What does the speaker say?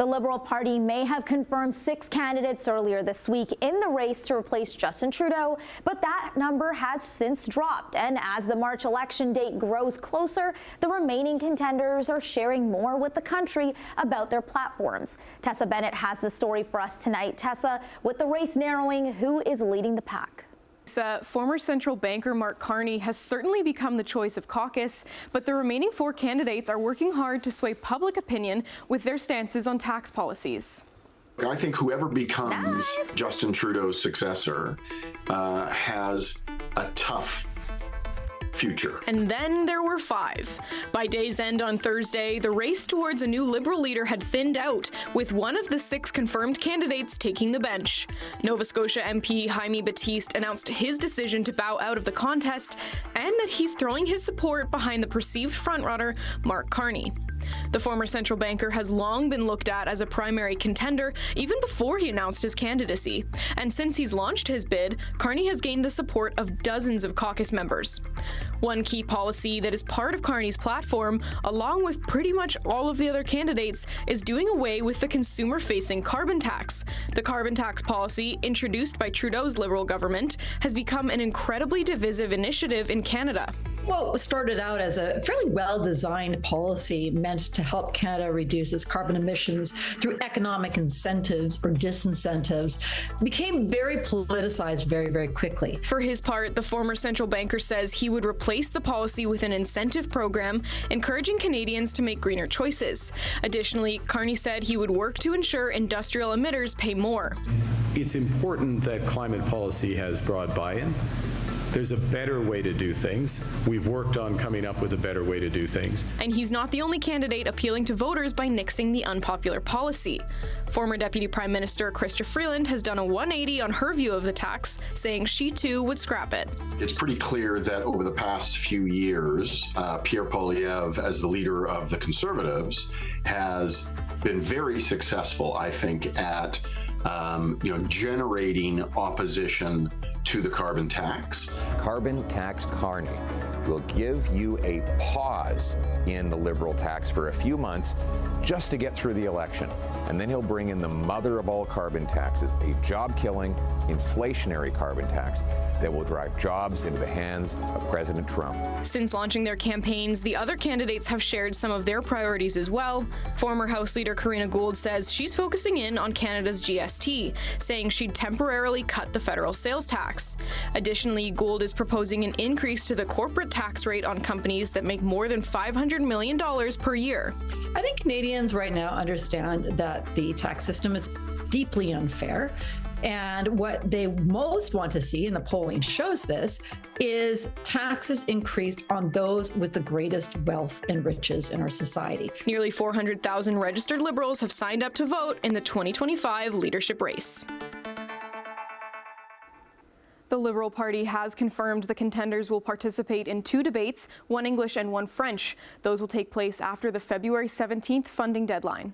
The Liberal Party may have confirmed 6 candidates earlier this week in the race to replace Justin Trudeau, but that number has since dropped. And as the March election date grows closer, the remaining contenders are sharing more with the country about their platforms. Tessa Bennett has the story for us tonight. Tessa, with the race narrowing, who is leading the pack? Former central banker Mark Carney has certainly become the choice of caucus, but the remaining 4 candidates are working hard to sway public opinion with their stances on tax policies. I think whoever becomes Justin Trudeau's successor has a tough future. And then there were 5. By day's end on Thursday, the race towards a new Liberal leader had thinned out, with one of the 6 confirmed candidates taking the bench. Nova Scotia MP Jaime Battiste announced his decision to bow out of the contest and that he's throwing his support behind the perceived frontrunner, Mark Carney. The former central banker has long been looked at as a primary contender, even before he announced his candidacy. And since he's launched his bid, Carney has gained the support of dozens of caucus members. One key policy that is part of Carney's platform, along with pretty much all of the other candidates, is doing away with the consumer-facing carbon tax. The carbon tax policy, introduced by Trudeau's Liberal government, has become an incredibly divisive initiative in Canada. Well, it started out as a fairly well-designed policy meant to help Canada reduce its carbon emissions through economic incentives or disincentives, became very politicized very, very quickly. For his part, the former central banker says he would replace the policy with an incentive program, encouraging Canadians to make greener choices. Additionally, Carney said he would work to ensure industrial emitters pay more. It's important that climate policy has broad buy-in. There's a better way to do things. We've worked on coming up with a better way to do things. And he's not the only candidate appealing to voters by nixing the unpopular policy. Former Deputy Prime Minister Chrystia Freeland has done a 180 on her view of the tax, saying she too would scrap it. It's pretty clear that over the past few years, Pierre Poilievre, as the leader of the Conservatives, has been very successful, I think, at generating opposition to the carbon tax. Carbon tax Carney will give you a pause in the Liberal tax for a few months just to get through the election. And then he'll bring in the mother of all carbon taxes, a job-killing, inflationary carbon tax that will drive jobs into the hands of President Trump. Since launching their campaigns, the other candidates have shared some of their priorities as well. Former House Leader Karina Gould says she's focusing in on Canada's GST, saying she'd temporarily cut the federal sales tax. Additionally, Gould is proposing an increase to the corporate tax rate on companies that make more than $500 million per year. I think Canadians right now understand that the tax system is deeply unfair. And what they most want to see, and the polling shows this, is taxes increased on those with the greatest wealth and riches in our society. Nearly 400,000 registered Liberals have signed up to vote in the 2025 leadership race. The Liberal Party has confirmed the contenders will participate in 2 debates, one English and one French. Those will take place after the February 17th funding deadline.